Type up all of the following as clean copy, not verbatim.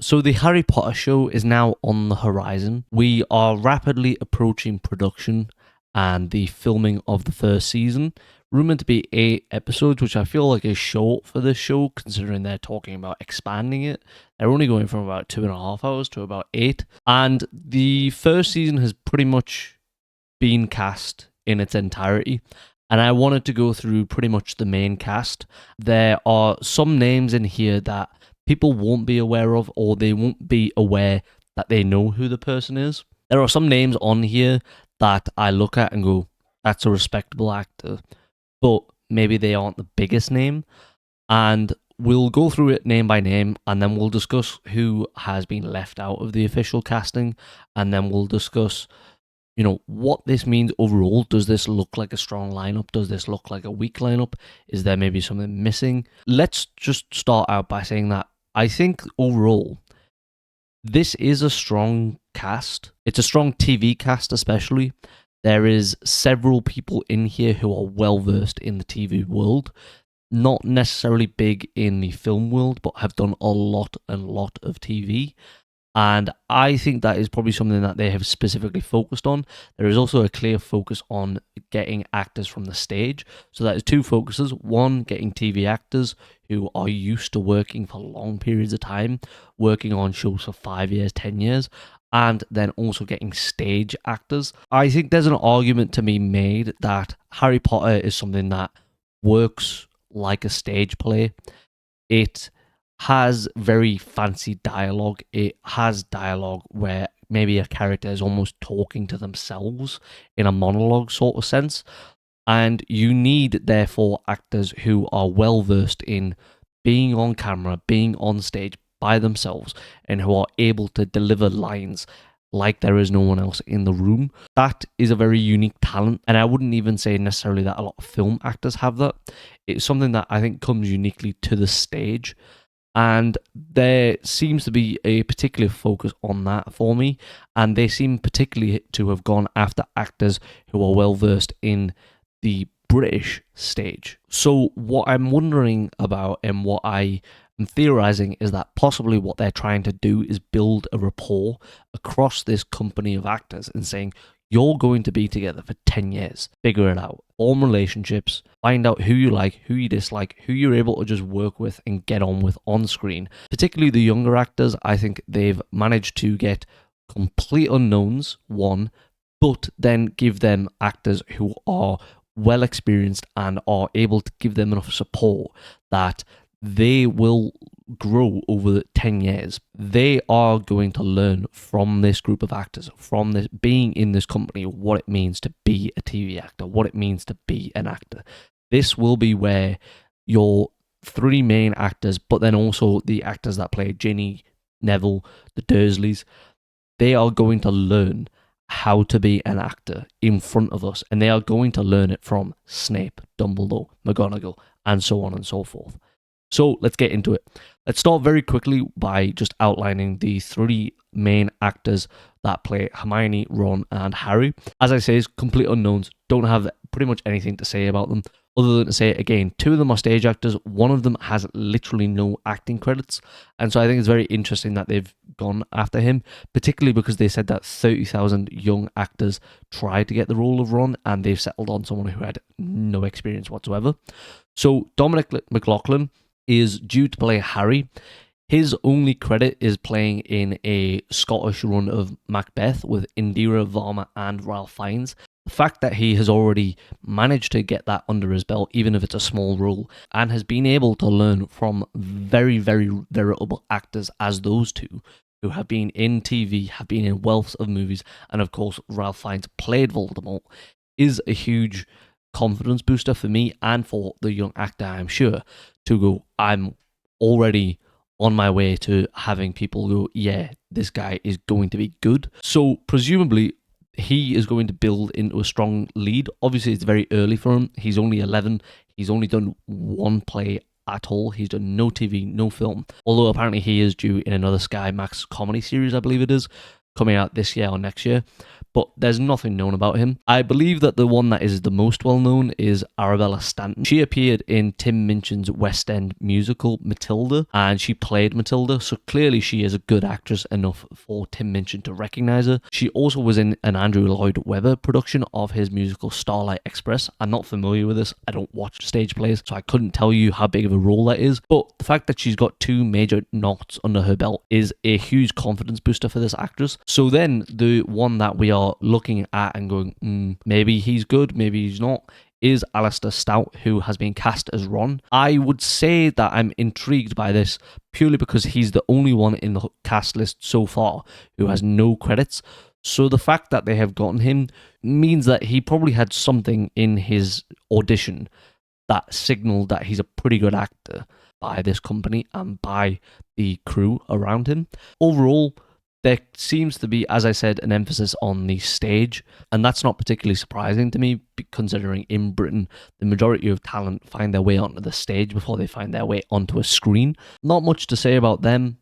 So the Harry Potter show is now on the horizon. We are rapidly approaching production and the filming of the first season. Rumored to be 8 episodes, which I feel like is short for this show, considering they're talking about expanding it. They're only going from about 2.5 hours to about 8. And the first season has pretty much been cast in its entirety. And I wanted to go through pretty much the main cast. There are some names in here that people won't be aware of, or they won't be aware that they know who the person is. There are some names on here that I look at and go, that's a respectable actor, but maybe they aren't the biggest name. And we'll go through it name by name, and then we'll discuss who has been left out of the official casting, and then we'll discuss, what this means overall. Does this look like a strong lineup? Does this look like a weak lineup? Is there maybe something missing? Let's just start out by saying that I think overall, this is a strong cast. It's a strong TV cast, especially. There is several people in here who are well versed in the TV world, not necessarily big in the film world, but have done a lot of TV. And I think that is probably something that they have specifically focused on. There is also a clear focus on getting actors from the stage. So that is two focuses. One, getting TV actors who are used to working for long periods of time, working on shows for 5 years, 10 years, and then also getting stage actors. I think there's an argument to be made that Harry Potter is something that works like a stage play. It has very fancy dialogue. It has dialogue where maybe a character is almost talking to themselves in a monologue sort of sense. And you need, therefore, actors who are well versed in being on camera, being on stage by themselves, and who are able to deliver lines like there is no one else in the room. That is a very unique talent, and I wouldn't even say necessarily that a lot of film actors have that. It's something that I think comes uniquely to the stage. And there seems to be a particular focus on that for me. And they seem particularly to have gone after actors who are well versed in the British stage. So what I'm wondering about, and what I am theorizing, is that possibly what they're trying to do is build a rapport across this company of actors and saying, you're going to be together for 10 years. Figure it out. Form relationships. Find out who you like, who you dislike, who you're able to just work with and get on with on screen. Particularly the younger actors, I think they've managed to get complete unknowns, one, but then give them actors who are well experienced and are able to give them enough support that they will grow over the 10 years. They are going to learn from this group of actors, from this being in this company, what it means to be a TV actor, what it means to be an actor. This will be where your three main actors, but then also the actors that play Ginny, Neville, the Dursleys, they are going to learn how to be an actor in front of us, and they are going to learn it from Snape, Dumbledore, McGonagall, and so on and so forth. So let's get into it. Let's start very quickly by just outlining the three main actors that play Hermione, Ron, and Harry. As I say, it's complete unknowns. Don't have pretty much anything to say about them, other than to say, again, two of them are stage actors. One of them has literally no acting credits. And so I think it's very interesting that they've gone after him, particularly because they said that 30,000 young actors tried to get the role of Ron, and they've settled on someone who had no experience whatsoever. So Dominic McLaughlin is due to play Harry. His only credit is playing in a Scottish run of Macbeth with Indira Varma and Ralph Fiennes. The fact that he has already managed to get that under his belt, even if it's a small role, and has been able to learn from very, very veritable actors as those two, who have been in TV, have been in wealth of movies, and of course Ralph Fiennes played Voldemort, is a huge confidence booster for me and for the young actor, I'm sure, to go, I'm already on my way to having people go, yeah, this guy is going to be good. So presumably he is going to build into a strong lead. Obviously it's very early for him. He's only 11. He's only done one play at all. He's done no TV, no film. Although apparently he is due in another Sky Max comedy series, I believe it is, coming out this year or next year. but there's nothing known about him. I believe that the one that is the most well known is Arabella Stanton. She appeared in Tim Minchin's West End musical Matilda, and she played Matilda, so clearly she is a good actress enough for Tim Minchin to recognize her. She also was in an Andrew Lloyd Webber production of his musical Starlight Express. I'm not familiar with this. I don't watch stage plays, so I couldn't tell you how big of a role that is, but the fact that she's got 2 major knots under her belt is a huge confidence booster for this actress. So then the one that we are looking at and going, maybe he's good, maybe he's not, is Alastair Stout, who has been cast as Ron. I would say that I'm intrigued by this purely because he's the only one in the cast list so far who has no credits. So the fact that they have gotten him means that he probably had something in his audition that signaled that he's a pretty good actor by this company and by the crew around him. Overall, there seems to be, as I said, an emphasis on the stage, and that's not particularly surprising to me, considering in Britain, the majority of talent find their way onto the stage before they find their way onto a screen. Not much to say about them.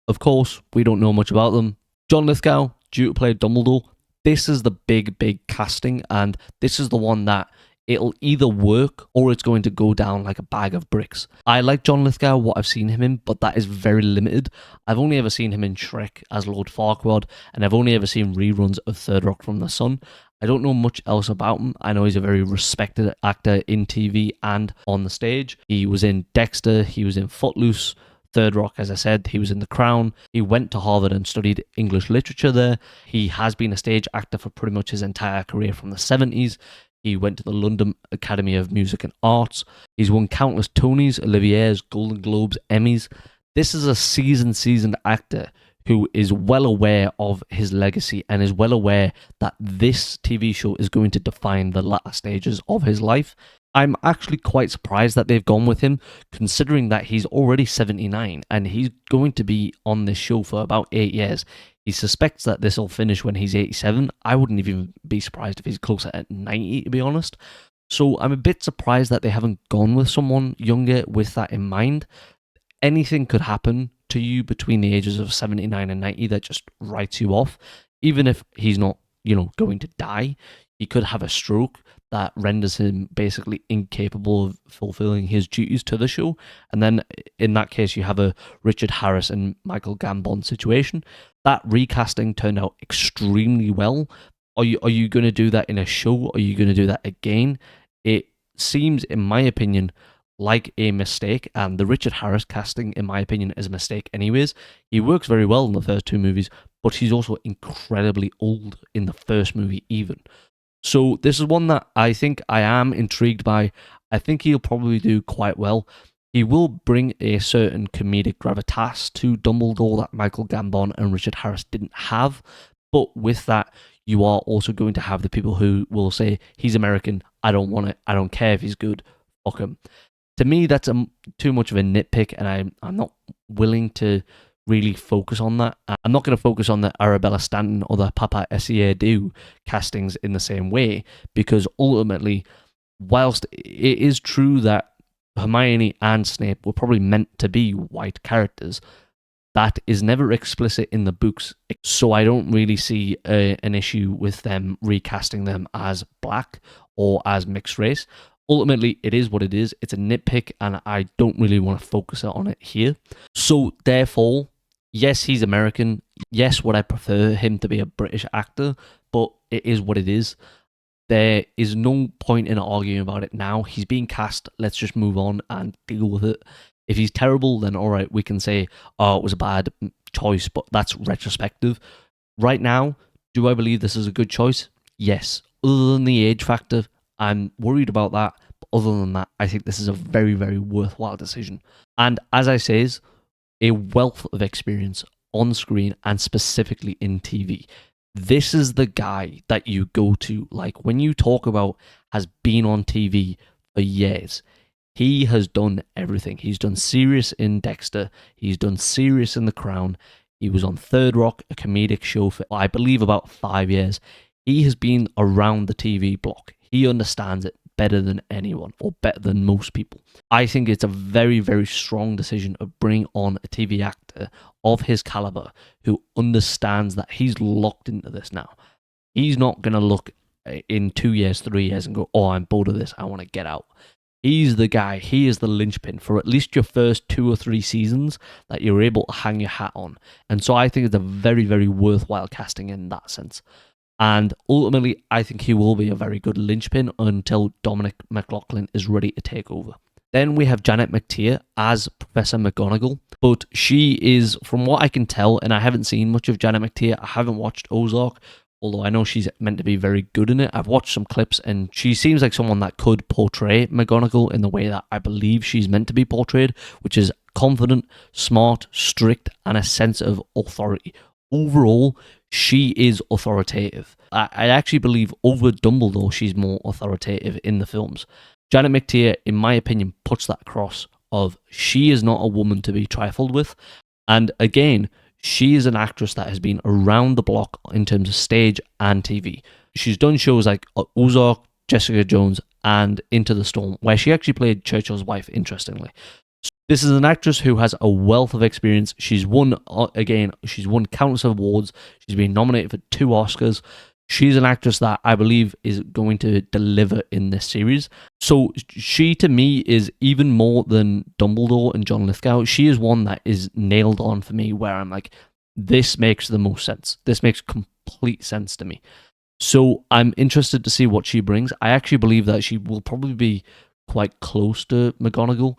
Of course, we don't know much about them. John Lithgow, due to play Dumbledore, this is the big casting, and this is the one that it'll either work or it's going to go down like a bag of bricks. I like John Lithgow, what I've seen him in, but that is very limited. I've only ever seen him in Shrek as Lord Farquaad, and I've only ever seen reruns of Third Rock from the Sun. I don't know much else about him. I know he's a very respected actor in TV and on the stage. He was in Dexter, he was in Footloose, Third Rock, as I said, he was in The Crown. He went to Harvard and studied English literature there. He has been a stage actor for pretty much his entire career from the 70s. He went to the London Academy of Music and Arts. He's won countless Tonys, Olivier's, Golden Globes, Emmys. This is a seasoned actor who is well aware of his legacy and is well aware that this TV show is going to define the latter stages of his life. I'm actually quite surprised that they've gone with him, considering that he's already 79 and he's going to be on this show for about 8 years. He suspects that this will finish when he's 87. I wouldn't even be surprised if he's closer at 90, to be honest. So I'm a bit surprised that they haven't gone with someone younger with that in mind. Anything could happen to you between the ages of 79 and 90 that just writes you off. Even if he's not, going to die, he could have a stroke that renders him basically incapable of fulfilling his duties to the show. And then in that case, you have a Richard Harris and Michael Gambon situation. That recasting turned out extremely well. Are you going to do that in a show? Are you going to do that again? It seems, in my opinion, like a mistake, and the Richard Harris casting, in my opinion, is a mistake anyways. He works very well in the first 2 movies, but he's also incredibly old in the first movie even. So this is one that I think I am intrigued by. I think he'll probably do quite well. He will bring a certain comedic gravitas to Dumbledore that Michael Gambon and Richard Harris didn't have. But with that, you are also going to have the people who will say, he's American, I don't want it, I don't care if he's good, fuck him. To me, that's too much of a nitpick, and I'm not willing to really focus on that. I'm not going to focus on the Arabella Stanton or the Paapa Essiedu castings in the same way, because ultimately, whilst it is true that Hermione and Snape were probably meant to be white characters, that is never explicit in the books, so I don't really see an issue with them recasting them as black or as mixed race. Ultimately, it is what it is. It's a nitpick, and I don't really want to focus on it here. So, therefore, yes, he's American. Yes, would I prefer him to be a British actor, but it is what it is. There is no point in arguing about it now. He's being cast. Let's just move on and deal with it. If he's terrible, then all right, we can say, oh, it was a bad choice, but that's retrospective. Right now, do I believe this is a good choice? Yes. Other than the age factor, I'm worried about that. But other than that, I think this is a very, very worthwhile decision. And as I says, a wealth of experience on screen and specifically in TV. This is the guy that you go to, like when you talk about has been on TV for years. He has done everything. He's done Sirius in Dexter. He's done Sirius in The Crown. He was on Third Rock, a comedic show for, I believe, about 5 years. He has been around the TV block. He understands it better than anyone, or better than most people. I think it's a very, very strong decision to bring on a TV actor of his caliber who understands that he's locked into this now. He's not going to look in 2 years, 3 years and go, oh, I'm bored of this, I want to get out. He's the guy, he is the linchpin for at least your first 2 or 3 seasons that you're able to hang your hat on. And so I think it's a very, very worthwhile casting in that sense. And ultimately, I think he will be a very good linchpin until Dominic McLaughlin is ready to take over. Then we have Janet McTeer as Professor McGonagall, but she is, from what I can tell, and I haven't seen much of Janet McTeer, I haven't watched Ozark, although I know she's meant to be very good in it. I've watched some clips, and she seems like someone that could portray McGonagall in the way that I believe she's meant to be portrayed, which is confident, smart, strict, and a sense of authority. Overall, she is authoritative. I actually believe over Dumbledore, she's more authoritative in the films. Janet McTeer, in my opinion, puts that across of she is not a woman to be trifled with. And again, she is an actress that has been around the block in terms of stage and TV. She's done shows like Ozark, Jessica Jones, and Into the Storm, where she actually played Churchill's wife, interestingly. This is an actress who has a wealth of experience. She's won countless awards. She's been nominated for 2 Oscars. She's an actress that I believe is going to deliver in this series. So she, to me, is even more than Dumbledore and John Lithgow. She is one that is nailed on for me, where I'm like, this makes the most sense. This makes complete sense to me. So I'm interested to see what she brings. I actually believe that she will probably be quite close to McGonagall,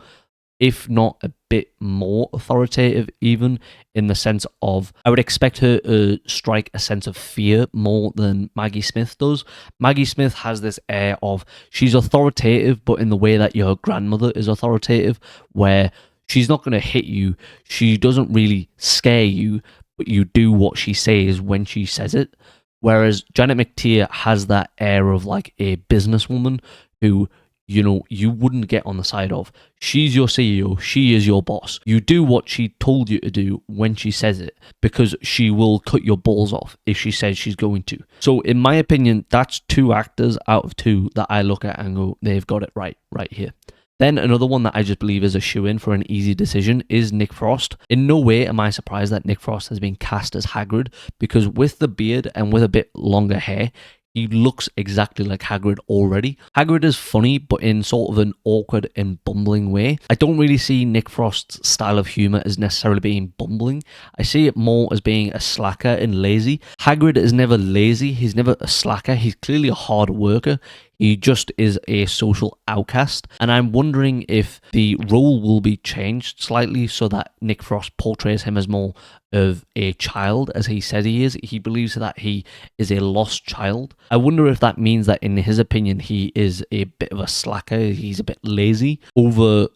if not a bit more authoritative, even in the sense of, I would expect her to strike a sense of fear more than Maggie Smith does. Maggie Smith has this air of, she's authoritative, but in the way that your grandmother is authoritative, where she's not going to hit you, she doesn't really scare you, but you do what she says when she says it. Whereas Janet McTeer has that air of like a businesswoman who, you know, you wouldn't get on the side of. She's your CEO, she is your boss. You do what she told you to do when she says it, because she will cut your balls off if she says she's going to. So in my opinion, that's 2 actors out of 2 that I look at and go, they've got it right here. Then another one that I just believe is a shoo-in for an easy decision is Nick Frost. In no way am I surprised that Nick Frost has been cast as Hagrid, because with the beard and with a bit longer hair, he looks exactly like Hagrid already. Hagrid is funny, but in sort of an awkward and bumbling way. I don't really see Nick Frost's style of humour as necessarily being bumbling. I see it more as being a slacker and lazy. Hagrid is never lazy, he's never a slacker, he's clearly a hard worker. He just is a social outcast. And I'm wondering if the role will be changed slightly so that Nick Frost portrays him as more of a child, as he says he is. He believes that he is a lost child. I wonder if that means that in his opinion, he is a bit of a slacker, he's a bit lazy, over,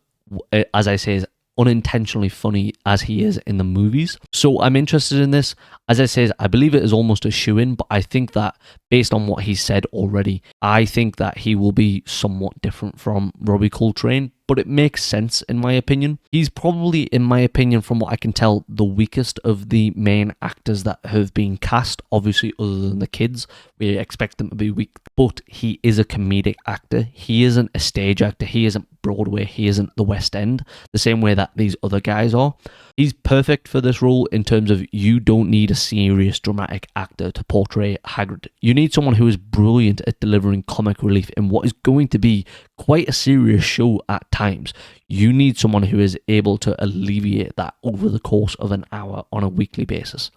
as I say, unintentionally funny as he is in the movies. So I'm interested in this. As I say, I believe it is almost a shoo-in, but I think that based on what he said already, I think that he will be somewhat different from Robbie Coltrane, but it makes sense in my opinion. He's probably, in my opinion, from what I can tell, the weakest of the main actors that have been cast, obviously other than the kids. We expect them to be weak, but he is a comedic actor. He isn't a stage actor. He isn't Broadway. He isn't the West End, the same way that these other guys are. He's perfect for this role in terms of you don't need a serious dramatic actor to portray Hagrid. You need someone who is brilliant at delivering comic relief in what is going to be quite a serious show at times. You need someone who is able to alleviate that over the course of an hour on a weekly basis.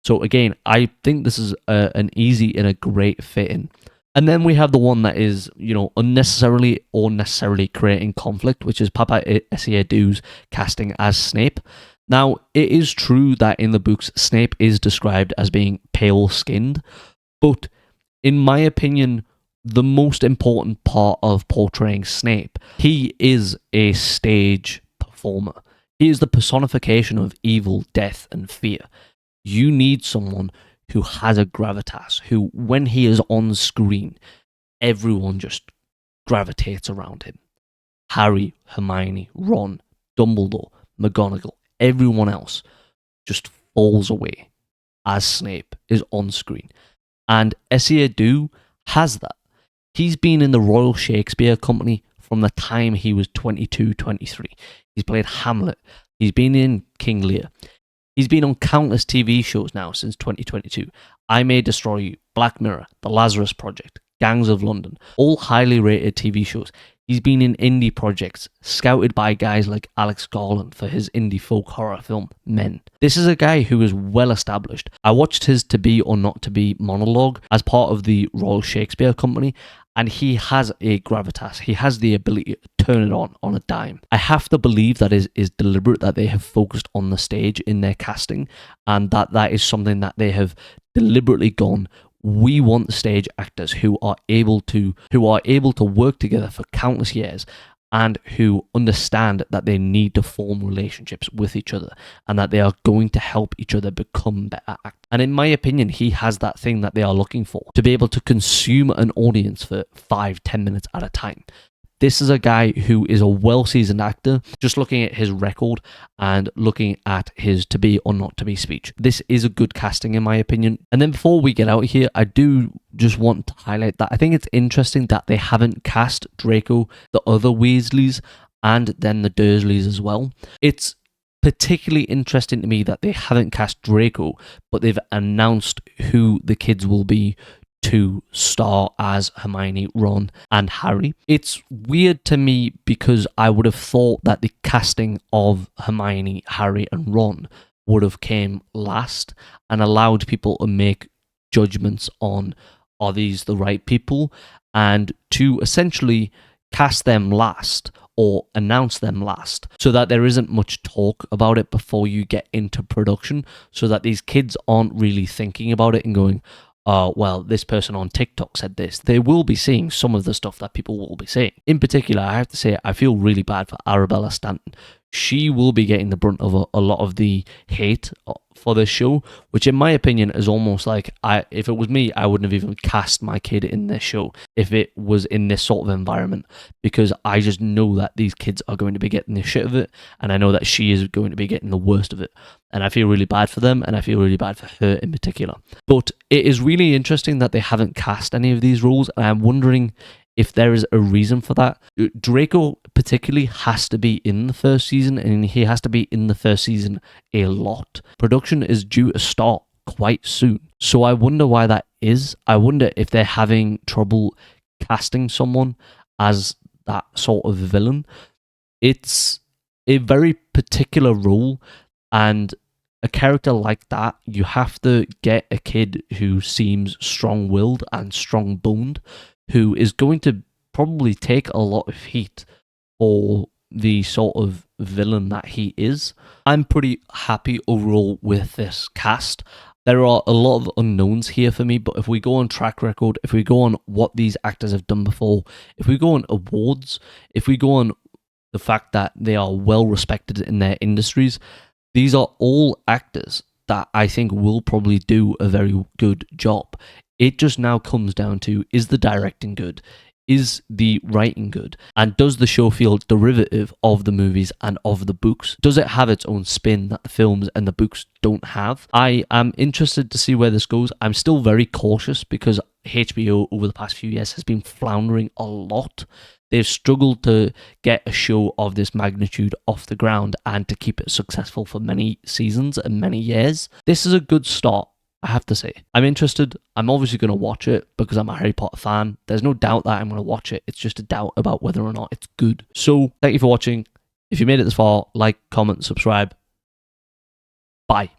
So again, I think this is an easy and a great fit in. And then we have the one that is, you know, unnecessarily or necessarily creating conflict, which is Paapa Essiedu's casting as Snape. Now, it is true that in the books, Snape is described as being pale-skinned, but in my opinion, the most important part of portraying Snape, he is a stage performer. He is the personification of evil, death, and fear. You need someone who has a gravitas, who, when he is on screen, everyone just gravitates around him. Harry, Hermione, Ron, Dumbledore, McGonagall, everyone else just falls away as Snape is on screen. And Essiedu has that. He's been in the Royal Shakespeare Company from the time he was 22, 23. He's played Hamlet. He's been in King Lear. He's been on countless TV shows now since 2022. I May Destroy You, Black Mirror, The Lazarus Project, Gangs of London, all highly rated TV shows. He's been in indie projects, scouted by guys like Alex Garland for his indie folk horror film, Men. This is a guy who is well established. I watched his To Be or Not To Be monologue as part of the Royal Shakespeare Company, and he has a gravitas. He has the ability to turn it on a dime. I have to believe that is deliberate, that they have focused on the stage in their casting, and that is something that they have deliberately gone, we want stage actors who are able to work together for countless years and who understand that they need to form relationships with each other and that they are going to help each other become better actors. And in my opinion, he has that thing that they are looking for, to be able to consume an audience for 5-10 minutes at a time. This is a guy who is a well-seasoned actor. Just looking at his record and looking at his To Be or Not To Be speech, this is a good casting in my opinion. And then before we get out of here, I do just want to highlight that I think it's interesting that they haven't cast Draco, the other Weasleys, and then the Dursleys as well. It's particularly interesting to me that they haven't cast Draco, but they've announced who the kids will be to star as Hermione, Ron, and Harry. It's weird to me because I would have thought that the casting of Hermione, Harry, and Ron would have came last and allowed people to make judgments on, are these the right people, and to essentially cast them last or announce them last so that there isn't much talk about it before you get into production, so that these kids aren't really thinking about it and going, well, this person on TikTok said this. They will be seeing some of the stuff that people will be saying. In particular, I have to say, I feel really bad for Arabella Stanton. She will be getting the brunt of a lot of the hate for this show, which in my opinion is almost like, if it was me, I wouldn't have even cast my kid in this show if it was in this sort of environment, because I just know that these kids are going to be getting the shit of it, and I know that she is going to be getting the worst of it, and I feel really bad for them, and I feel really bad for her in particular. But it is really interesting that they haven't cast any of these roles, and I'm wondering if there is a reason for that. Draco particularly has to be in the first season, and he has to be in the first season a lot. Production is due to start quite soon, so I wonder why that is. I wonder if they're having trouble casting someone as that sort of villain. It's a very particular role, and a character like that, you have to get a kid who seems strong-willed and strong-boned, who is going to probably take a lot of heat for the sort of villain that he is. I'm pretty happy overall with this cast. There are a lot of unknowns here for me, but if we go on track record, if we go on what these actors have done before, if we go on awards, if we go on the fact that they are well respected in their industries, these are all actors that I think will probably do a very good job. It just now comes down to, is the directing good? Is the writing good? And does the show feel derivative of the movies and of the books? Does it have its own spin that the films and the books don't have? I am interested to see where this goes. I'm still very cautious because HBO over the past few years has been floundering a lot. They've struggled to get a show of this magnitude off the ground and to keep it successful for many seasons and many years. This is a good start, I have to say. I'm interested. I'm obviously going to watch it because I'm a Harry Potter fan. There's no doubt that I'm going to watch it. It's just a doubt about whether or not it's good. So, thank you for watching. If you made it this far, like, comment, subscribe. Bye.